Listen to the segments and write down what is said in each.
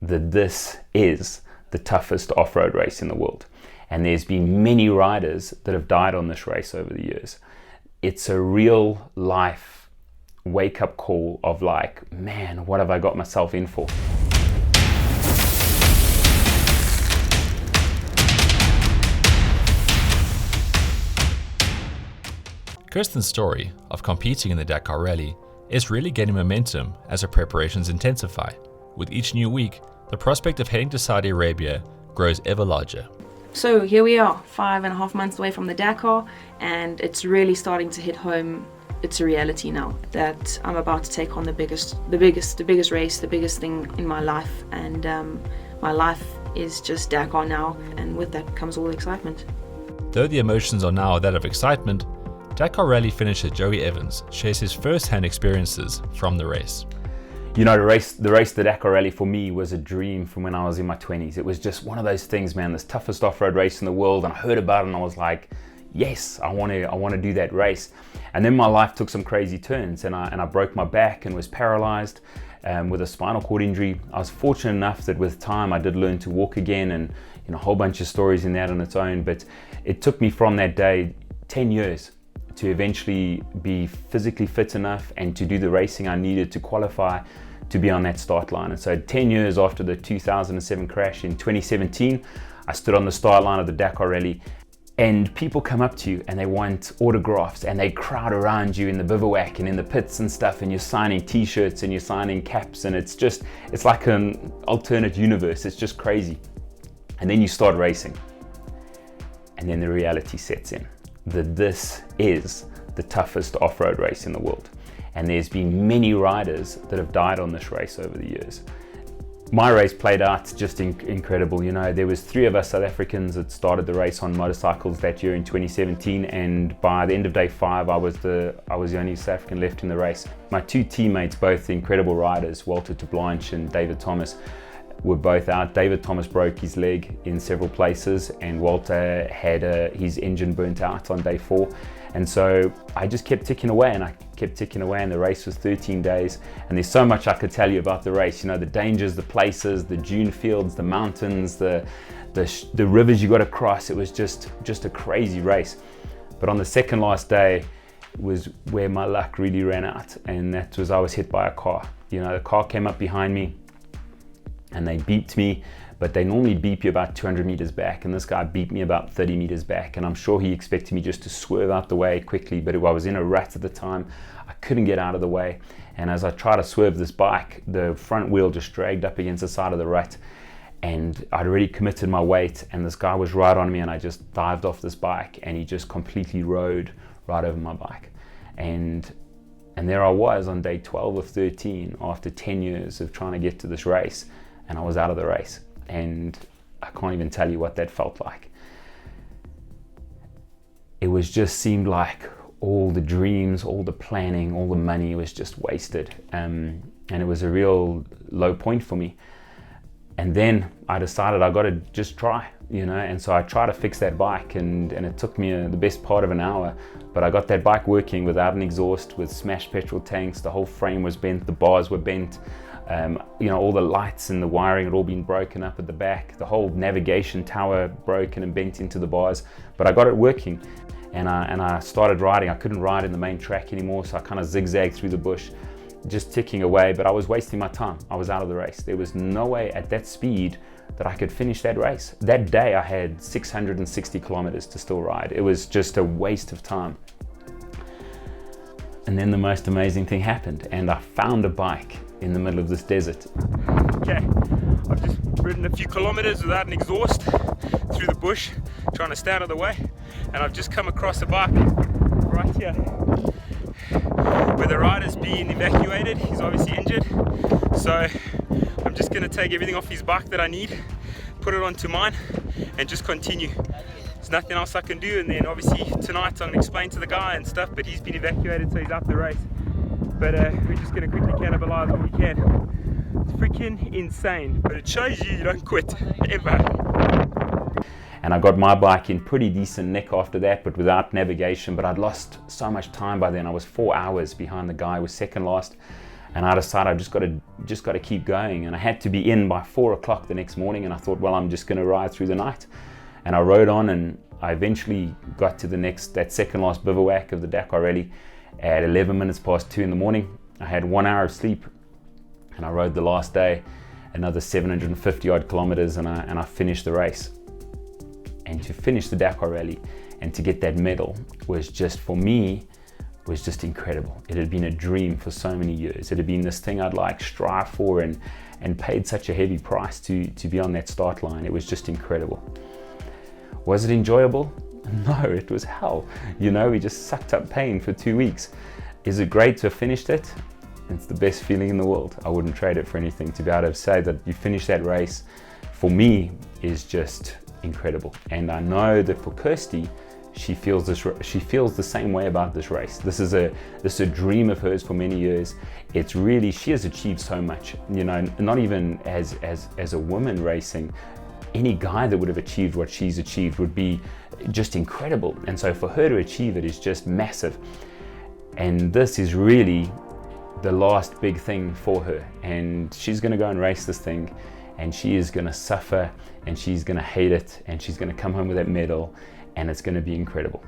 that this is the toughest off-road race in the world. And there's been many riders that have died on this race over the years. It's a real life wake-up call of like, man, what have I got myself in for? Kirsten's story of competing in the Dakar Rally is really gaining momentum as her preparations intensify. With each new week, the prospect of heading to Saudi Arabia grows ever larger. So here we are, 5.5 months away from the Dakar, and it's really starting to hit home. It's a reality now that I'm about to take on the biggest race, the biggest thing in my life, and my life is just Dakar now, and with that comes all the excitement. Though the emotions are now that of excitement, Dakar Rally finisher Joey Evans shares his first-hand experiences from the race. You know, the race, the Dakar Rally for me was a dream from when I was in my 20s. It was just one of those things, man, this toughest off-road race in the world, and I heard about it and I was like, yes, I want to do that race. And then my life took some crazy turns, and I broke my back and was paralyzed with a spinal cord injury. I was fortunate enough that with time I did learn to walk again, and a whole bunch of stories in that on its own. But it took me from that day 10 years to eventually be physically fit enough and to do the racing I needed to qualify to be on that start line. And so 10 years after the 2007 crash in 2017, I stood on the start line of the Dakar Rally, and people come up to you and they want autographs and they crowd around you in the bivouac and in the pits and stuff, and you're signing t-shirts and you're signing caps, and it's like an alternate universe. It's just crazy. And then you start racing, and then the reality sets in that this is the toughest off-road race in the world. And there's been many riders that have died on this race over the years. My race played out just incredible. There was 3 of us South Africans that started the race on motorcycles that year in 2017, and by the end of day 5, I was the only South African left in the race. My 2 teammates, both incredible riders, Walter de Blanche and David Thomas, were both out. David Thomas broke his leg in several places, and Walter had his engine burnt out on day 4. And so I just kept ticking away, and the race was 13 days. And there's so much I could tell you about the race. The dangers, the places, the dune fields, the mountains, the rivers you got to cross. It was just a crazy race. But on the second last day was where my luck really ran out, and that was I was hit by a car. The car came up behind me, and they beeped me, but they normally beep you about 200 meters back, and this guy beeped me about 30 meters back, and I'm sure he expected me just to swerve out the way quickly, but I was in a rut at the time. I couldn't get out of the way, and as I tried to swerve this bike, the front wheel just dragged up against the side of the rut, and I'd already committed my weight, and this guy was right on me, and I just dived off this bike, and he just completely rode right over my bike. And there I was on day 12 of 13 after 10 years of trying to get to this race, and I was out of the race, and I can't even tell you what that felt like. It just seemed like all the dreams, all the planning, all the money was just wasted, and it was a real low point for me. And then I decided I got to just try, and so I tried to fix that bike, and it took me the best part of an hour, but I got that bike working without an exhaust, with smashed petrol tanks. The whole frame was bent, the bars were bent. All the lights and the wiring had all been broken up at the back. The whole navigation tower broken and bent into the bars, but I got it working, and I started riding. I couldn't ride in the main track anymore, so I kind of zigzagged through the bush, just ticking away, but I was wasting my time. I was out of the race. There was no way at that speed that I could finish that race. That day I had 660 kilometers to still ride. It was just a waste of time. And then the most amazing thing happened, and I found a bike in the middle of this desert. Okay, I've just ridden a few kilometers without an exhaust through the bush, trying to stay out of the way, and I've just come across a bike right here where the rider's being evacuated. He's obviously injured, so I'm just going to take everything off his bike that I need, put it onto mine, and just continue. There's nothing else I can do, and then obviously tonight I'm going to explain to the guy and stuff, but he's been evacuated, so he's out the race. But we're just going to quickly cannibalize what we can. It's freaking insane, but it shows you don't quit, ever. And I got my bike in pretty decent nick after that, but without navigation. But I'd lost so much time by then. I was 4 hours behind the guy who was second last. And I decided I just got to keep going, and I had to be in by 4 o'clock the next morning. And I thought, well, I'm just going to ride through the night. And I rode on, and I eventually got to that second last bivouac of the Dakar Rally at 11 minutes past 2 in the morning. I had 1 hour of sleep, and I rode the last day, another 750 odd kilometers, and I finished the race. And to finish the Dakar Rally and to get that medal was just, for me, was just incredible. It had been a dream for so many years. It had been this thing I'd like strive for and paid such a heavy price to be on that start line. It was just incredible. Was it enjoyable? No, it was hell. We just sucked up pain for 2 weeks. Is it great to have finished it? It's the best feeling in the world. I wouldn't trade it for anything. To be able to say that you finished that race, for me, is just incredible. And I know that for Kirsten, she feels the same way about this race. This is a dream of hers for many years. It's really, she has achieved so much. Not even as a woman racing, any guy that would have achieved what she's achieved would be just incredible. And so for her to achieve it is just massive. And this is really the last big thing for her. And she's going to go and race this thing, and she is going to suffer, and she's going to hate it, and she's going to come home with that medal, and it's going to be incredible.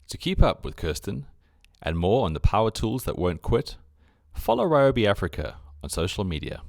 To keep up with Kirsten and more on the power tools that won't quit, follow Ryobi Africa on social media.